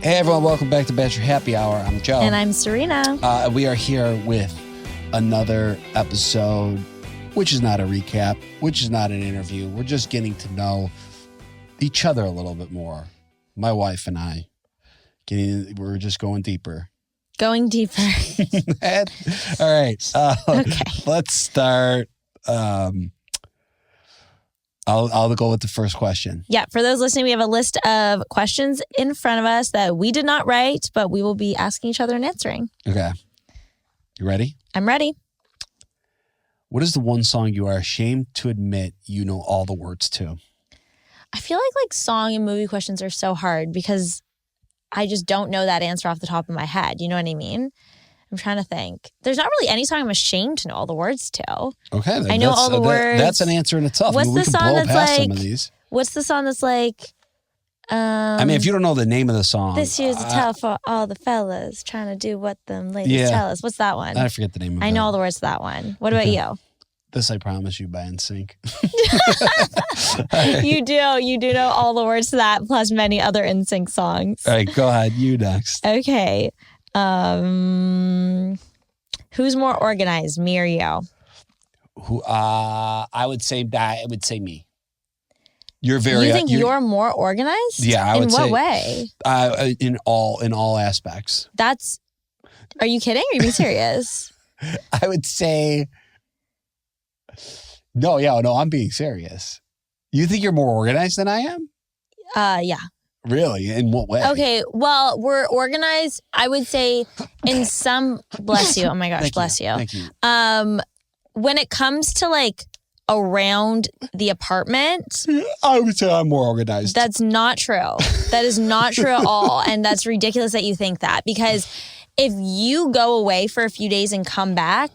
Hey everyone, welcome back to Bachelor Happy Hour. I'm Joe. And I'm Serena. We are here with another episode, which is not a recap, which is not an interview. We're just getting to know each other a little bit more. My wife and I. We're just going deeper. Going deeper. All right. Okay. Let's start. I'll go with the first question. Yeah, for those listening, we have a list of questions in front of us that we did not write, but we will be asking each other and answering. Okay. You ready? I'm ready. What is the one song you are ashamed to admit you know all the words to? I feel like song and movie questions are so hard because I just don't know that answer off the top of my head. You know what I mean? I'm trying to think. There's not really any song I'm ashamed to know all the words to. Okay. I know all the words. That's an answer in itself. What's we the can song blow that's past like, some of these. What's the song that's like, I mean, if you don't know the name of the song. this year's a tell for all the fellas trying to do what them ladies tell us. What's that one? I forget the name of it. I know all the words to that one. What about you? This I Promise You by NSYNC. You do know all the words to that, plus many other NSYNC songs. All right, go ahead. You next. Okay. Who's more organized, me or you? I would say me. You're very. You think you're more organized? Yeah, I would say. In what way? In all aspects. Are you kidding? Are you being serious? I would say. No, I'm being serious. You think you're more organized than I am? Yeah. Really? In what way? Okay, well, we're organized, I would say, in some... Bless you. Oh my gosh, bless you. Thank you. When it comes to around the apartment... I would say I'm more organized. That's not true. That is not true at all. And that's ridiculous that you think that. Because if you go away for a few days and come back,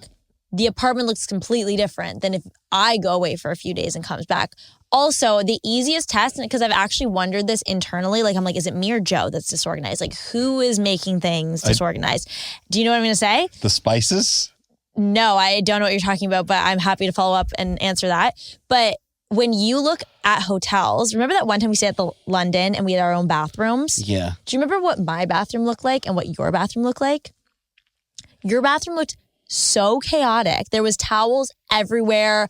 the apartment looks completely different than if I go away for a few days and comes back. Also, the easiest test, because I've actually wondered this internally, I'm like, is it me or Joe that's disorganized? Who is making things disorganized? Do you know what I'm going to say? The spices? No, I don't know what you're talking about, but I'm happy to follow up and answer that. But when you look at hotels, remember that one time we stayed at the London and we had our own bathrooms? Yeah. Do you remember what my bathroom looked like and what your bathroom looked like? Your bathroom looked so chaotic. There was towels everywhere,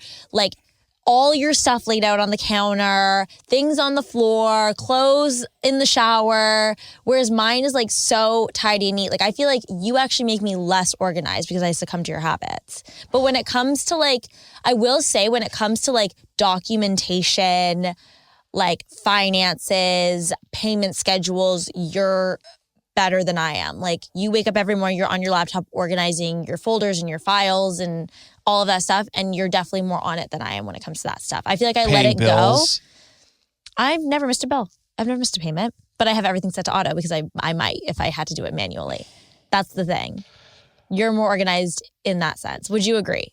all your stuff laid out on the counter, things on the floor, clothes in the shower, whereas mine is so tidy and neat. I feel like you actually make me less organized because I succumb to your habits. But when it comes to I will say when it comes to documentation, finances, payment schedules, you're better than I am. You wake up every morning, you're on your laptop organizing your folders and your files and all of that stuff, and you're definitely more on it than I am when it comes to that stuff. I feel like I let it go. I've never missed a bill. I've never missed a payment, but I have everything set to auto because I might if I had to do it manually. That's the thing. You're more organized in that sense. Would you agree?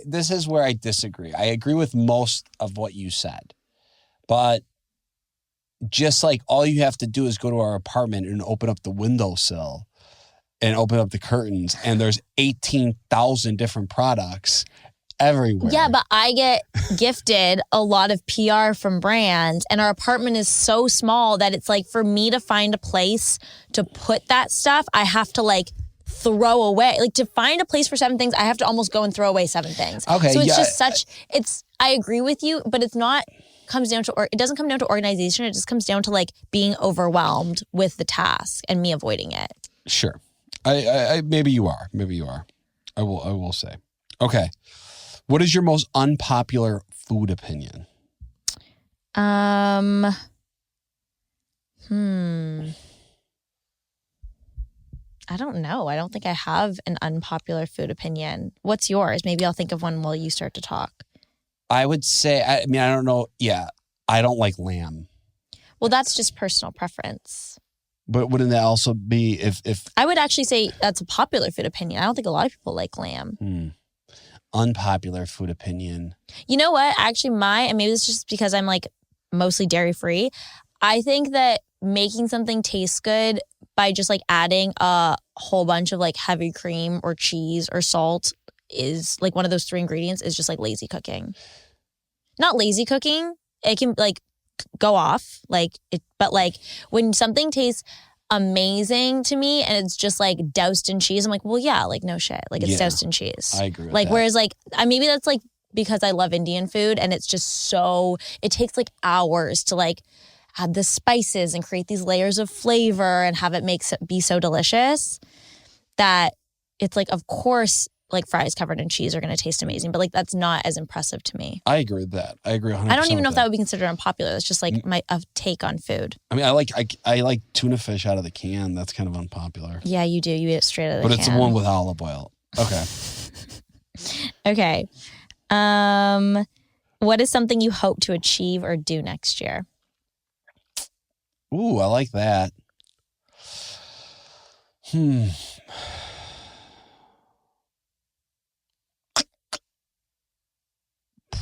This is where I disagree. I agree with most of what you said, but just all you have to do is go to our apartment and open up the windowsill and open up the curtains, and there's 18,000 different products everywhere. Yeah, but I get gifted a lot of PR from brands, and our apartment is so small that it's for me to find a place to put that stuff, I have to throw away. To find a place for 7 things, I have to almost go and throw away 7 things. Okay, so it's just I agree with you, but it's not... it doesn't come down to organization. It just comes down to being overwhelmed with the task and me avoiding it. Sure. I maybe you are. I will say. Okay. What is your most unpopular food opinion? I don't know. I don't think I have an unpopular food opinion. What's yours? Maybe I'll think of one while you start to talk. I would say, I don't know. Yeah, I don't like lamb. Well, that's just personal preference. But wouldn't that also be if... I would actually say that's a popular food opinion. I don't think a lot of people like lamb. Unpopular food opinion. You know what? Actually, and maybe it's just because I'm mostly dairy-free. I think that making something taste good by just adding a whole bunch of heavy cream or cheese or salt is one of those 3 ingredients is just lazy cooking. Not lazy cooking. It can go off. But like when something tastes amazing to me and it's just like doused in cheese, I'm like, well, yeah, like no shit. Like it's doused in cheese. I agree with like, that. Whereas like, maybe that's like because I love Indian food and it's just it takes like hours to like add the spices and create these layers of flavor and have it be so delicious that it's like, of course, like fries covered in cheese are going to taste amazing, but like that's not as impressive to me. I agree with that. I agree 100%. I don't even know if that would be considered unpopular. It's just like a take on food. I mean, I like tuna fish out of the can. That's kind of unpopular. Yeah, you do. You eat it straight out of the can. But can. it's the one with olive oil. Okay. Okay. What is something you hope to achieve or do next year? Ooh, I like that.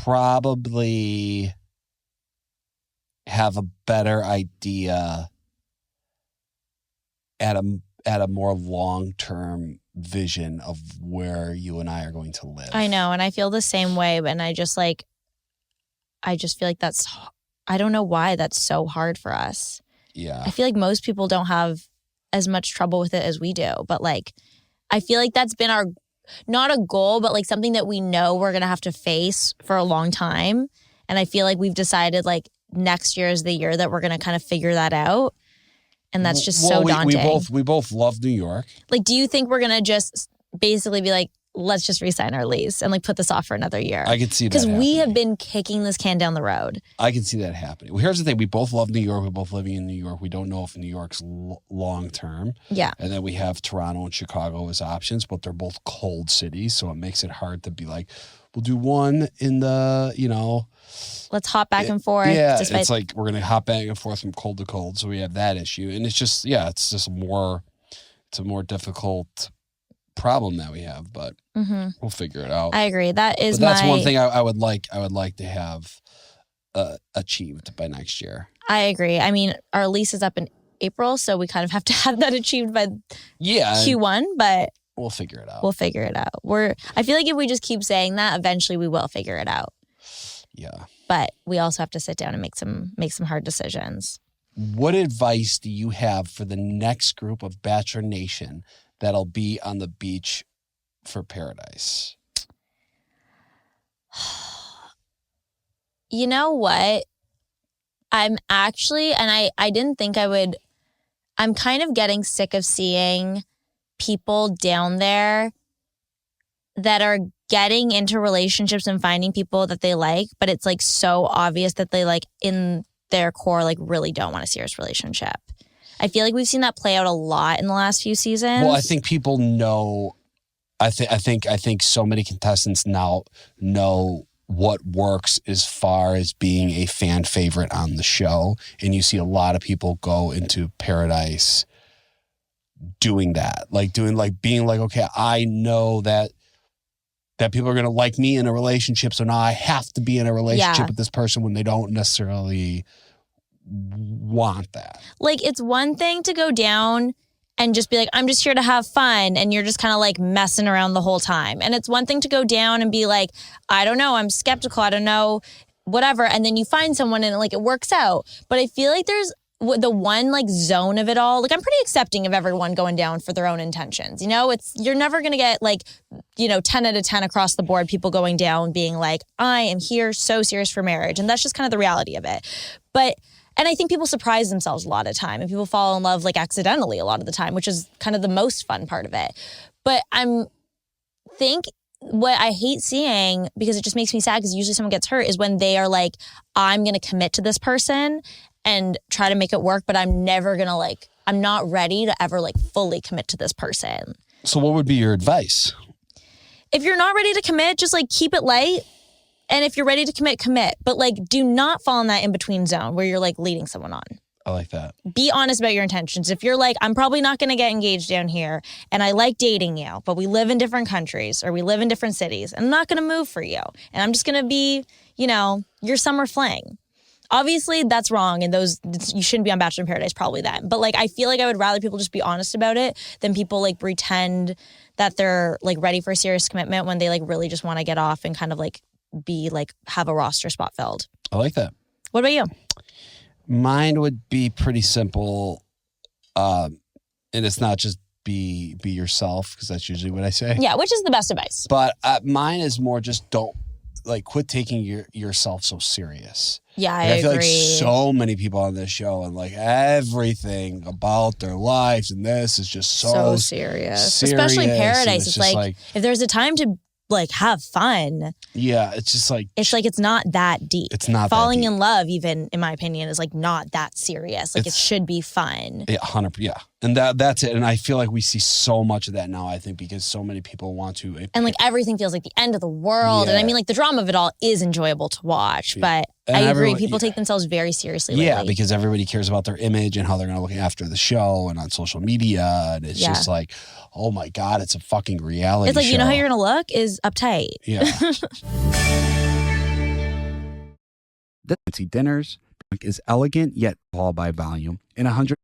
Probably have a better idea at a more long-term vision of where you and I are going to live. I know, and I feel the same way, and I just feel like I don't know why that's so hard for us. Yeah. I feel like most people don't have as much trouble with it as we do, but like I feel like that's been our, not a goal, but like something that we know we're going to have to face for a long time. And I feel like we've decided like next year is the year that we're going to kind of figure that out. And that's just so daunting. We both love New York. Like, do you think we're going to just basically be like, let's just re-sign our lease and like put this off for another year? I could see that because we have been kicking this can down the road. I can see that happening. Well, here's the thing. We both love New York. We're both living in New York. We don't know if New York's long term. Yeah. And then we have Toronto and Chicago as options, but they're both cold cities. So it makes it hard to be like, we'll do one in the, let's hop back and forth. Yeah, it's like we're going to hop back and forth from cold to cold. So we have that issue. And it's just, it's a more difficult problem that we have, but we'll figure it out. I agree. That's one thing I would like to have achieved by next year. I agree. I mean, our lease is up in April, so we kind of have to have that achieved by Q1, but we'll figure it out. I feel like if we just keep saying that, eventually we will figure it out. Yeah. But we also have to sit down and make some hard decisions. What advice do you have for the next group of Bachelor Nation that'll be on the beach for paradise? You know what? I'm actually, and I didn't think I would, I'm kind of getting sick of seeing people down there that are getting into relationships and finding people that they like, but it's like so obvious that they like in their core like really don't want a serious relationship. I feel like we've seen that play out a lot in the last few seasons. Well, I think people know. I think so many contestants now know what works as far as being a fan favorite on the show, and you see a lot of people go into Paradise doing that, being like, okay, I know that people are going to like me in a relationship, so now I have to be in a relationship with this person when they don't necessarily want that. Like, it's one thing to go down and just be like, I'm just here to have fun, and you're just kind of like messing around the whole time. And it's one thing to go down and be like, I don't know, I'm skeptical, I don't know, whatever. And then you find someone and like it works out. But I feel like there's the one like zone of it all. Like, I'm pretty accepting of everyone going down for their own intentions. You're never going to get like, 10 out of 10 across the board, people going down being like, I am here so serious for marriage. And that's just kind of the reality of it. And I think people surprise themselves a lot of the time, and people fall in love like accidentally a lot of the time, which is kind of the most fun part of it. But what I hate seeing, because it just makes me sad, because usually someone gets hurt, is when they are like, I'm going to commit to this person and try to make it work, but I'm never going to I'm not ready to ever fully commit to this person. So what would be your advice? If you're not ready to commit, just keep it light. And if you're ready to commit. But do not fall in that in-between zone where you're leading someone on. I like that. Be honest about your intentions. If you're I'm probably not going to get engaged down here, and I like dating you, but we live in different countries or we live in different cities, and I'm not going to move for you. And I'm just going to be, your summer fling. Obviously, that's wrong, and you shouldn't be on Bachelor in Paradise probably then. But I feel like I would rather people just be honest about it than people pretend that they're ready for a serious commitment when they really just want to get off and kind of be have a roster spot filled. I like that. What about you? Mine would be pretty simple. And it's not just be yourself, because that's usually what I say. Yeah, which is the best advice. But mine is more just don't, like, quit taking yourself so serious. Yeah, Like, I feel agree. like so many people on this show and like everything about their lives and this is just so serious. Especially and Paradise. It's just like if there's a time to like have fun, yeah, it's just like it's not that deep. It's not falling that deep. in love, even in my opinion, is like not that serious. Like it should be fun. Yeah, 100%. Yeah, and that's it. And I feel like we see so much of that now. I think because so many people want to, and like everything feels like the end of the world. Yeah. And I mean, like the drama of it all is enjoyable to watch, but And I agree. everyone- People take themselves very seriously. Yeah, lately. because everybody cares about their image and how they're going to look after the show and on social media, and it's just like, oh my god, it's a fucking reality. It's like show. you know how you're gonna look is uptight. Yeah. The fancy dinners is elegant yet all by volume in 100.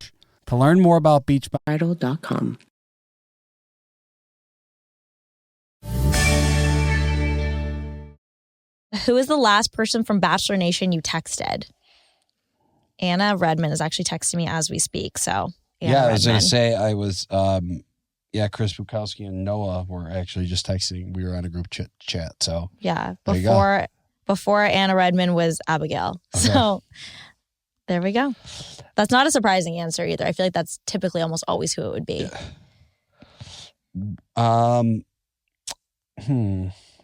To learn more about Beachbridal.com. Who is the last person from Bachelor Nation you texted? Anna Redmond is actually texting me as we speak. So Anna I was going Redmond. to say I was, Chris Bukowski and Noah were actually just texting. We were on a group chat. So Yeah, There you go. before Anna Redmond was Abigail. Okay. So there we go. That's not a surprising answer either. I feel like that's typically almost always who it would be.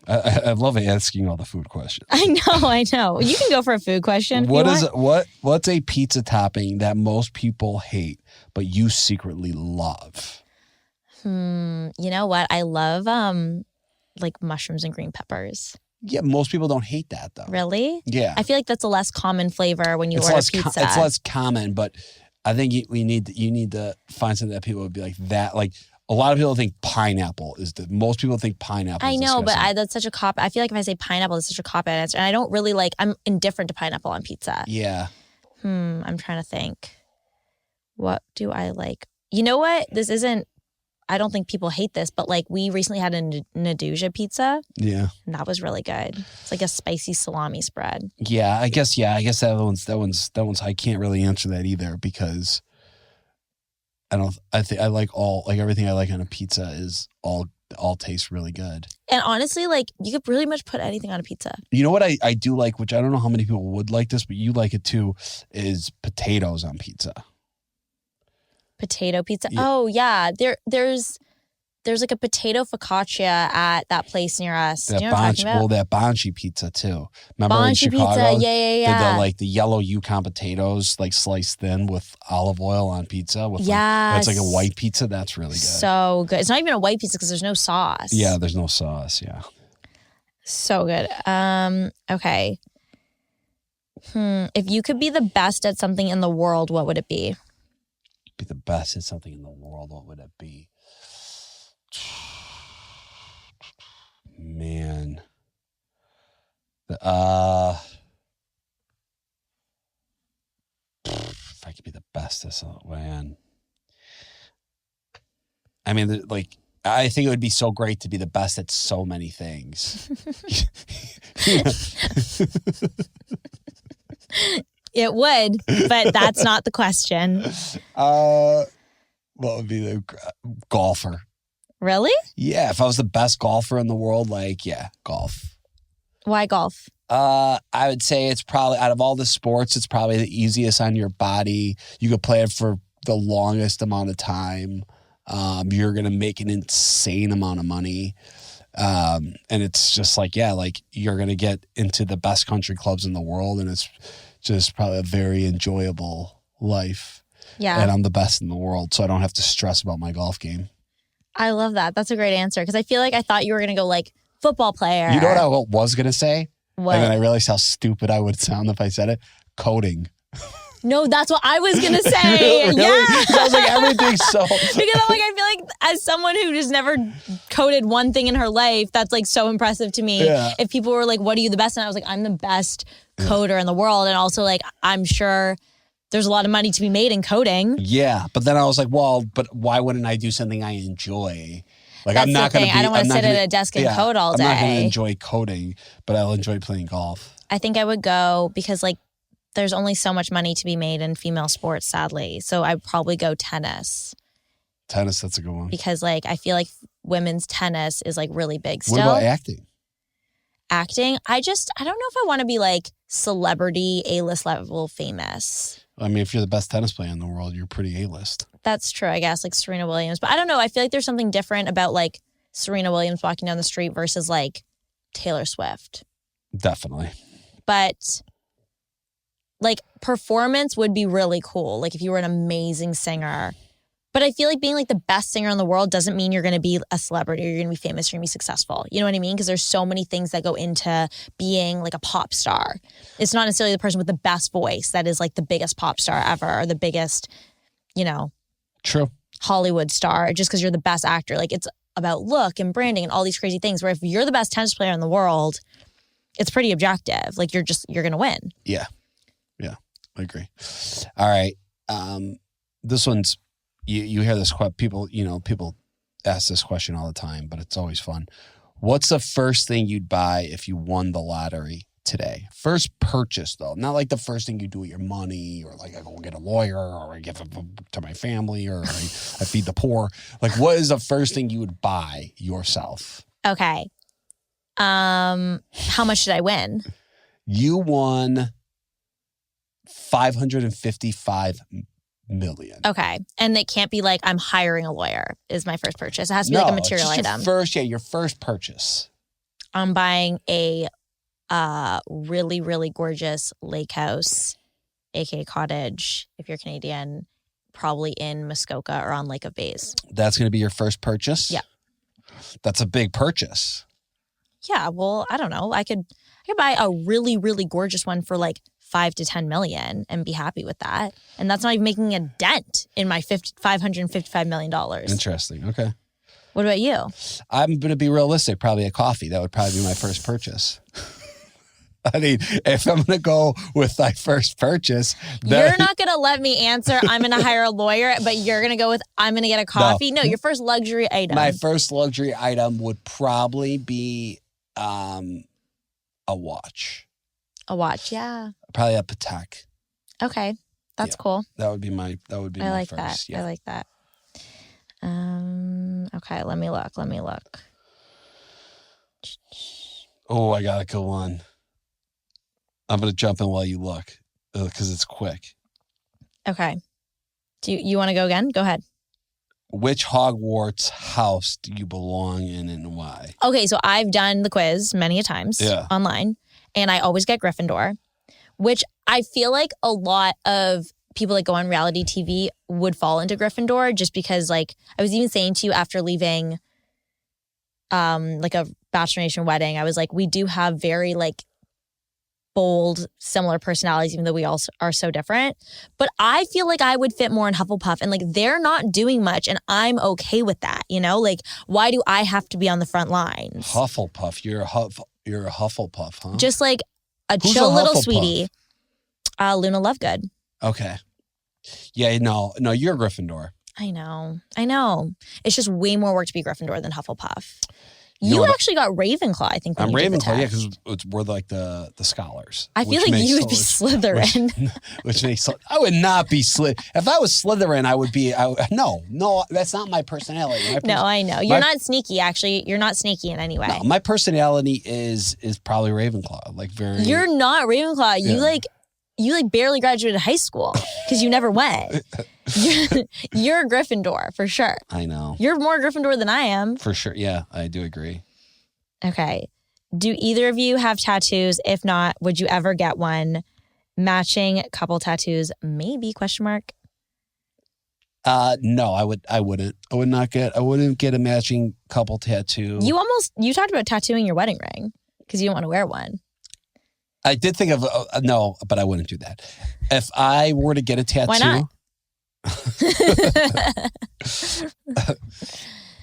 I love asking all the food questions. I know. You can go for a food question. If you want. What's a pizza topping that most people hate but you secretly love? You know what? I love like mushrooms and green peppers. Yeah, most people don't hate that though. Really? Yeah, I feel like that's a less common flavor when you order pizza. It's less common, but I think you need to find something that people would be like that. Like a lot of people think pineapple is most people think pineapple. I is know, but disgusting. that's such a cop. I feel like if I say pineapple, it's such a cop out answer, and I don't really like. I'm indifferent to pineapple on pizza. Yeah. I'm trying to think. What do I like? You know what? This isn't. I don't think people hate this, but like we recently had a Naduja pizza, Yeah. and that was really good. It's like a spicy salami spread. Yeah, I guess that one's I can't really answer that either because I think I like everything I like on a pizza is all tastes really good. And honestly, like you could pretty much put anything on a pizza. You know what I do like, which I don't know how many people would like this, but you like it too, is potatoes on pizza. Potato pizza. Yeah. Oh yeah, there's like a potato focaccia at that place near us. Do you know what I'm talking about? That Banshee pizza too. Remember in Banshee Chicago? pizza. Yeah. The yellow Yukon potatoes like sliced thin with olive oil on pizza. With Yes. it's like a white pizza. That's really good. So good. It's not even a white pizza because there's no sauce. Yeah, there's no sauce. Yeah. So good. Okay. If you could be the best at something in the world, what would it be? Be the best at something in the world, what would it be? Man. If I could be the best at something, man. I mean, like, I think it would be so great to be the best at so many things. It would, but that's not the question. What would be the golfer? Really? Yeah, if I was the best golfer in the world, golf. Why golf? I would say it's probably out of all the sports, it's probably the easiest on your body. You could play it for the longest amount of time. You're gonna make an insane amount of money. And it's just you're gonna get into the best country clubs in the world, and it's just probably a very enjoyable life. Yeah. And I'm the best in the world, so I don't have to stress about my golf game. I love that. That's a great answer because I feel like I thought you were going to go like football player. You know what I was going to say? What? And then I realized how stupid I would sound if I said it. Coding. No, that's what I was going to say. Really? Yeah. Sounds like everything's so... Because I feel like as someone who just never coded one thing in her life, that's like so impressive to me. Yeah. If people were like, what are you the best? And I was like, I'm the best coder in the world. And also like, I'm sure there's a lot of money to be made in coding. Yeah. But then I was like, well, but why wouldn't I do something I enjoy? Like, That's I'm not the going thing. to I don't want to sit at a desk and code all day. I'm not going to enjoy coding, but I'll enjoy playing golf. I think I would go because like there's only so much money to be made in female sports, sadly. So I'd probably go tennis. Tennis, that's a good one. Because like I feel like women's tennis is like really big still. What about acting? Acting, I don't know if I want to be like celebrity, A-list level famous. I mean, if you're the best tennis player in the world, you're pretty A-list. That's true, I guess, like Serena Williams. But I don't know. I feel like there's something different about like Serena Williams walking down the street versus like Taylor Swift. Definitely. But like performance would be really cool. Like if you were an amazing singer. But I feel like being like the best singer in the world doesn't mean you're going to be a celebrity or you're going to be famous or you're going to be successful. You know what I mean? Because there's so many things that go into being like a pop star. It's not necessarily the person with the best voice that is like the biggest pop star ever or the biggest, you know, true Hollywood star just because you're the best actor. Like it's about look and branding and all these crazy things where if you're the best tennis player in the world, it's pretty objective. Like you're going to win. Yeah. Yeah, I agree. All right. This one's, you hear this, people ask this question all the time, but it's always fun. What's the first thing you'd buy if you won the lottery today? First purchase, though. Not like the first thing you do with your money or like I go get a lawyer or I give it to my family or I feed the poor. Like what is the first thing you would buy yourself? Okay. How much did I win? You won $555 million. Okay. And it can't be like I'm hiring a lawyer is my first purchase. It has to be like a material item. Your first purchase. I'm buying a really, really gorgeous lake house, aka cottage, if you're Canadian, probably in Muskoka or on Lake of Bays. That's going to be your first purchase? Yeah. That's a big purchase. Yeah, well, I don't know. I could buy a really, really gorgeous one for like 5 to 10 million and be happy with that. And that's not even making a dent in my $555 million. Interesting. Okay. What about you? I'm going to be realistic. Probably a coffee. That would probably be my first purchase. I mean, if I'm going to go with my first purchase. You're not going to let me answer, I'm going to hire a lawyer, but you're going to go with, I'm going to get a coffee. No, your first luxury item. My first luxury item would probably be a watch. A watch, yeah. Probably a Patek. Okay, that's cool. That would be my like first. That. Yeah. I like that. Okay, let me look. Oh, I got a good one. I'm going to jump in while you look because it's quick. Okay. Do you want to go again? Go ahead. Which Hogwarts house do you belong in and why? Okay, so I've done the quiz many a times online, and I always get Gryffindor, which I feel like a lot of people that go on reality TV would fall into Gryffindor just because, like, I was even saying to you after leaving like a Bachelor Nation wedding, I was like, we do have very, like, bold, similar personalities, even though we all are so different. But I feel like I would fit more in Hufflepuff, and like they're not doing much, and I'm okay with that. You know, like why do I have to be on the front lines? Hufflepuff, you're a Hufflepuff, huh? Just like a Who's chill a little Hufflepuff? sweetie, Luna Lovegood. Okay, yeah, no, you're Gryffindor. I know. It's just way more work to be Gryffindor than Hufflepuff. You You know, actually got Ravenclaw, I think. When I'm you did the Ravenclaw, yeah, test. because we're like the scholars. I feel like you would be Slytherin. Which makes I would not be If I was Slytherin, I would be. No, that's not my personality. No, I know you're not sneaky. Actually, you're not sneaky in any way. No, my personality is probably Ravenclaw. Like very. You're not Ravenclaw. You barely graduated high school because you never went. You're Gryffindor for sure. I know. You're more Gryffindor than I am. For sure. Yeah, I do agree. Okay. Do either of you have tattoos? If not, would you ever get one? Matching couple tattoos, maybe, question mark. No, I wouldn't. I wouldn't get a matching couple tattoo. You talked about tattooing your wedding ring because you don't want to wear one. I did think of no, but I wouldn't do that. If I were to get a tattoo, why not?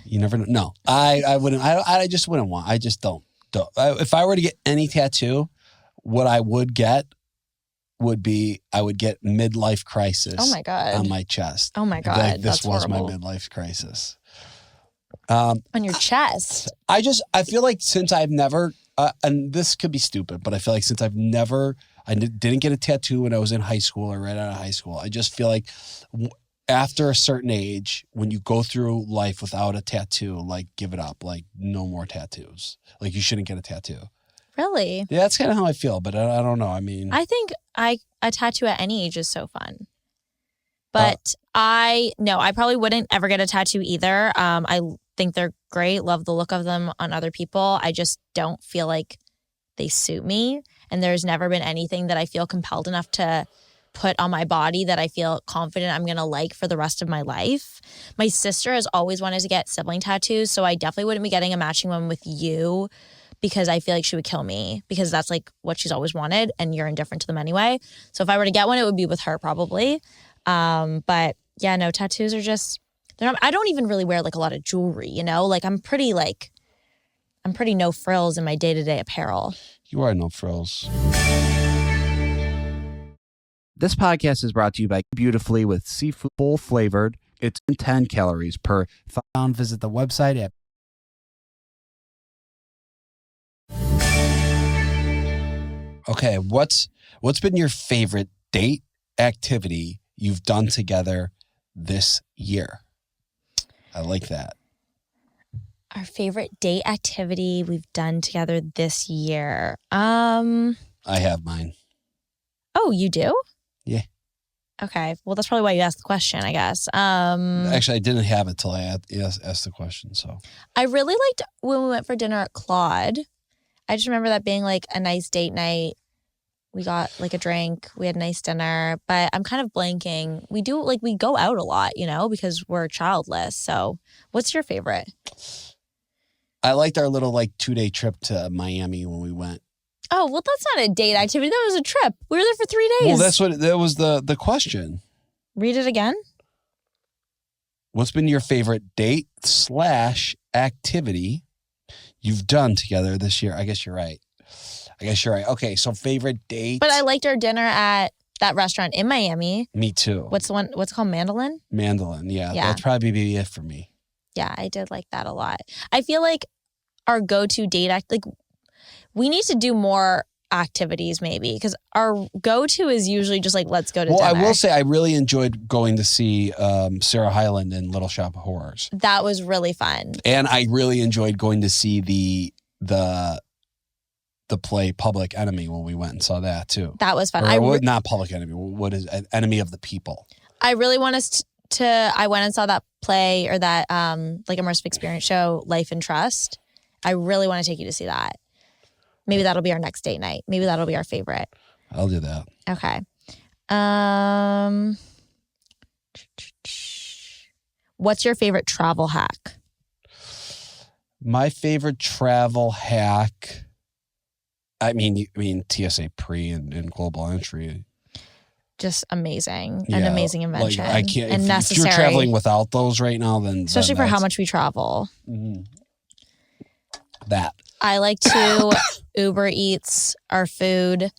You never know. No, I wouldn't. I just wouldn't want. I just don't. If I were to get any tattoo, what I would get would be I would get midlife crisis. Oh my God. On my chest. Oh my God. Like, this that's was horrible. my midlife crisis. On your chest. I feel like since I've never, and this could be stupid, but I feel like since I've never I didn't get a tattoo when I was in high school or right out of high school. I just feel like after a certain age, when you go through life without a tattoo, like give it up, like no more tattoos. Like you shouldn't get a tattoo. Really? Yeah, that's kind of how I feel, but I don't know. I mean, I think a tattoo at any age is so fun. But I probably wouldn't ever get a tattoo either. I think they're great, love the look of them on other people. I just don't feel like they suit me. And there's never been anything that I feel compelled enough to put on my body that I feel confident I'm going to like for the rest of my life. My sister has always wanted to get sibling tattoos, so I definitely wouldn't be getting a matching one with you because I feel like she would kill me because that's like what she's always wanted and you're indifferent to them anyway. So if I were to get one, it would be with her probably. But yeah, no, tattoos are just, I don't even really wear like a lot of jewelry, you know, like I'm pretty no frills in my day-to-day apparel. you are no frills. This podcast is brought to you by Beautifully with seafood, full flavored. It's 10 calories per pound. Visit the website at Okay, what's been your favorite date activity you've done together this year? I like that. Our favorite date activity we've done together this year. I have mine. Oh, you do? Yeah. Okay. Well, that's probably why you asked the question, I guess. Actually, I didn't have it till I asked the question. So I really liked when we went for dinner at Claude. I just remember that being like a nice date night. We got like a drink. We had a nice dinner. But I'm kind of blanking. We go out a lot, you know, because we're childless. So what's your favorite? I liked our little 2-day trip to Miami when we went. Oh, well, that's not a date activity. That was a trip. We were there for 3 days. Well, that was the question. Read it again. What's been your favorite date / activity you've done together this year? I guess you're right. Okay, so favorite date. But I liked our dinner at that restaurant in Miami. Me too. What's the one? What's it called? Mandolin? Mandolin, yeah. That'd probably be it for me. Yeah, I did like that a lot. I feel like our go-to date we need to do more activities maybe because our go-to is usually just let's go to dinner. Well, I will say I really enjoyed going to see Sarah Hyland in Little Shop of Horrors. That was really fun. And I really enjoyed going to see the play Public Enemy when we went and saw that too. That was fun. Not Public Enemy. What is it? Enemy of the People? I really want us I went and saw that play or that immersive experience show, Life and Trust. I really want to take you to see that. Maybe that'll be our next date night. Maybe that'll be our favorite. I'll do that. Okay. What's your favorite travel hack? My favorite travel hack. I mean TSA pre and global entry. Just amazing. An amazing invention. I can't. And if you're traveling without those right now, then especially for how much we travel. Mm-hmm. That. I like to Uber Eats our food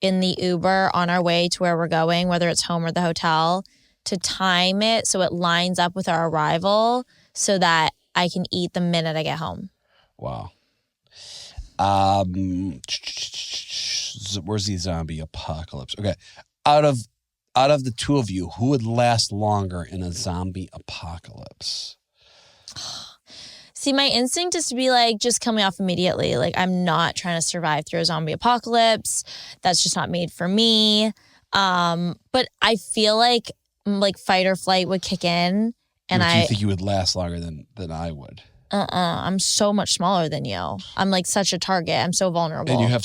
in the Uber on our way to where we're going, whether it's home or the hotel, to time it so it lines up with our arrival so that I can eat the minute I get home. Wow. Where's the zombie apocalypse? Okay. Out of the two of you, who would last longer in a zombie apocalypse? See, my instinct is to be just kill me off immediately. I'm not trying to survive through a zombie apocalypse. That's just not made for me. But I feel like fight or flight would kick in. And do you think you would last longer than I would? I'm so much smaller than you. I'm such a target. I'm so vulnerable. And you have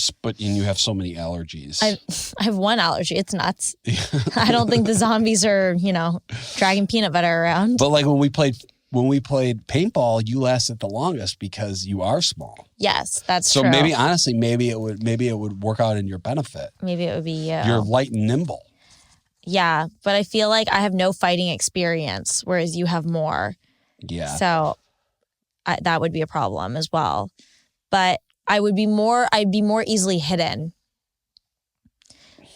so many allergies. I have one allergy. It's nuts. I don't think the zombies are, dragging peanut butter around. But when we played paintball, you lasted the longest because you are small. Yes, that's true. So maybe honestly, maybe it would work out in your benefit. Maybe it would be you. You're light and nimble. Yeah, but I feel like I have no fighting experience, whereas you have more. Yeah. So that would be a problem as well. But I'd be more easily hidden.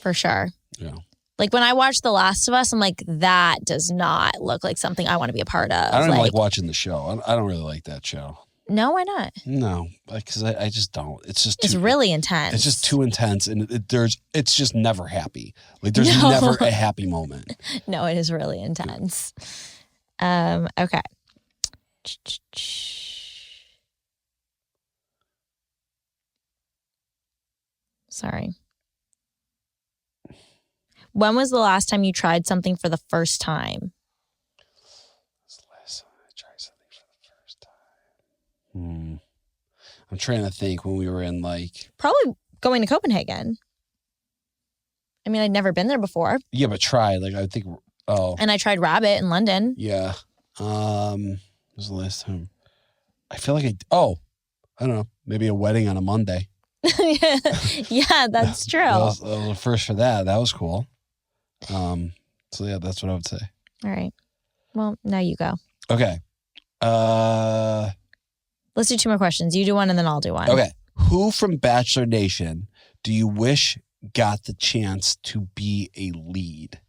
For sure. Yeah. When I watch The Last of Us, I'm that does not look like something I want to be a part of. I don't even like watching the show. I don't really like that show. No, why not? No, because I just don't. It's really intense. It's just too intense, and it's just never happy. Like there's No. never a happy moment. No, it is really intense. Okay. Sorry. When was the last time you tried something for the first time? Last time I tried something for the first time. I'm trying to think when we were in like. Probably going to Copenhagen. I mean, I'd never been there before. Yeah, but try. Like I think. Oh. And I tried Rabbit in London. Yeah. When was the last time? I feel like I don't know. Maybe a wedding on a Monday. Yeah, that's true. That was the first for that. That was cool. So yeah, that's what I would say. All right. Well, now you go. Okay. Let's do 2 more questions. You do one and then I'll do one. Okay. Who from Bachelor Nation do you wish got the chance to be a lead?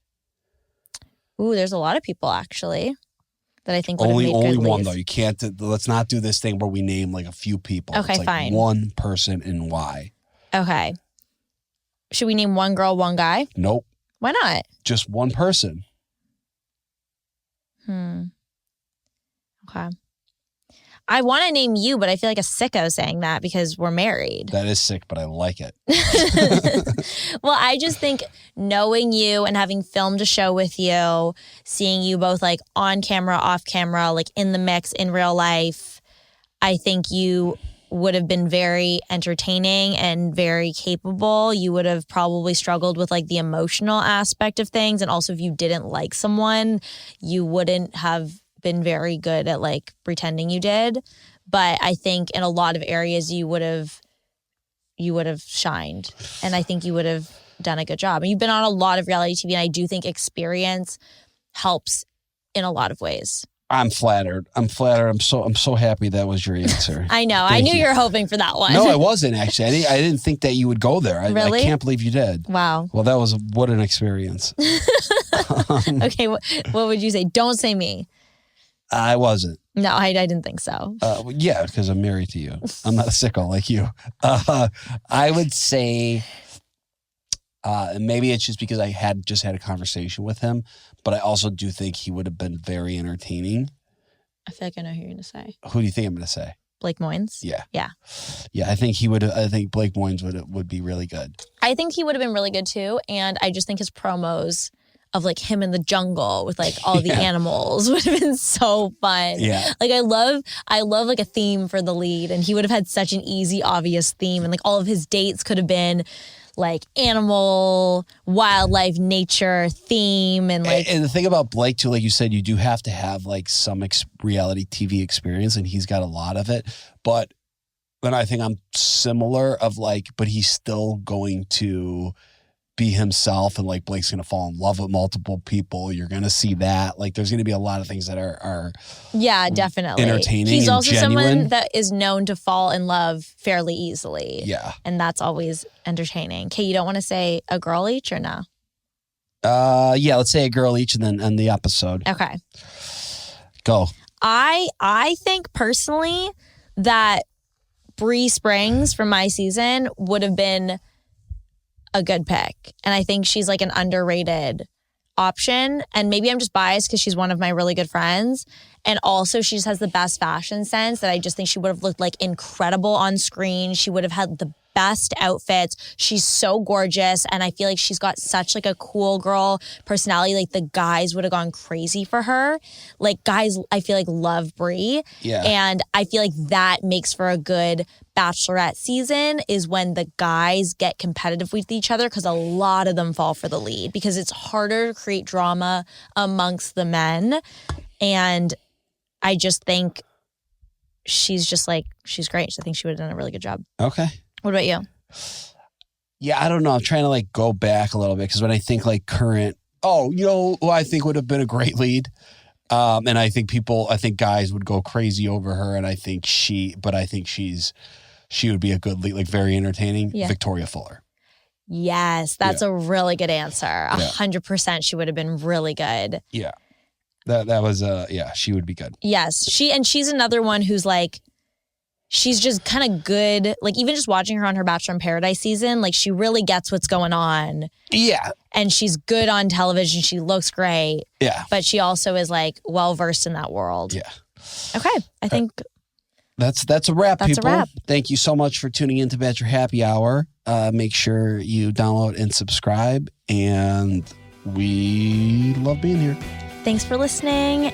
Ooh, there's a lot of people actually that I think would Only have made good one leads. though. You can't. Let's not do this thing where we name like a few people. Okay, it's like fine. One person and why? Okay. Should we name one girl, one guy? Nope. Why not? Just one person. Okay. I want to name you, but I feel like a sicko saying that because we're married. That is sick, but I like it. Well, I just think knowing you and having filmed a show with you, seeing you both like on camera, off camera, like in the mix in real life, I think you would have been very entertaining and very capable. You would have probably struggled with like the emotional aspect of things. And also if you didn't like someone, you wouldn't have been very good at like pretending you did. But I think in a lot of areas you would have shined. And I think you would have done a good job. And you've been on a lot of reality TV, and I do think experience helps in a lot of ways. I'm flattered. I'm so happy that was your answer. I know. Thank I knew you. you were hoping for that one. No, I wasn't actually. I didn't think that you would go there. Really? I can't believe you did. Wow. Well, what an experience. Okay, what would you say? Don't say me. I wasn't. No, I didn't think so. Yeah, because I'm married to you. I'm not a sicko like you. I would say, maybe it's just because I had just had a conversation with him, but I also do think he would have been very entertaining. I feel like I know who you're going to say. Who do you think I'm going to say? Blake Moynes? Yeah. Yeah. Yeah, I think he would. I think Blake Moynes would be really good. I think he would have been really good too, and I just think his promos of like him in the jungle with like all the animals would have been so fun. Yeah. Like I love like a theme for the lead, and he would have had such an easy, obvious theme, and like all of his dates could have been like animal, wildlife, nature theme, and like. And the thing about Blake too, like you said, you do have to have like some reality TV experience, and he's got a lot of it. But then I think I'm similar of like, but he's still going to be himself, and like Blake's gonna fall in love with multiple people. You're gonna see that. Like there's gonna be a lot of things that are Yeah, definitely entertaining. He's and also genuine. someone that is known to fall in love fairly easily. Yeah. And that's always entertaining. Okay, you don't want to say a girl each or no? Yeah, let's say a girl each and then end the episode. Okay. Go. I think personally that Bree Springs from my season would have been a good pick. And I think she's like an underrated option. And maybe I'm just biased because she's one of my really good friends. And also she just has the best fashion sense that I just think she would have looked like incredible on screen. She would have had the best outfits. She's so gorgeous. And I feel like she's got such like a cool girl personality. Like the guys would have gone crazy for her. Like guys, I feel like love Brie. Yeah. And I feel like that makes for a good Bachelorette season is when the guys get competitive with each other, because a lot of them fall for the lead because it's harder to create drama amongst the men. And I just think she's great. I think she would have done a really good job. Okay. What about you? Yeah, I don't know. I'm trying to like go back a little bit because when I think like current, who I think would have been a great lead. And I think guys would go crazy over her. And I think she would be a good lead, like very entertaining. Yeah. Victoria Fuller. Yes, that's a really good answer. 100% she would have been really good. Yeah. That was, she would be good. Yes, she's another one who's like, she's just kind of good. Like even just watching her on her Bachelor in Paradise season, like she really gets what's going on. Yeah. And she's good on television. She looks great. Yeah. But she also is like well versed in that world. Yeah. Okay. I think that's a wrap, that's people. a wrap. Thank you so much for tuning in to Bachelor Happy Hour. Make sure you download and subscribe. And we love being here. Thanks for listening.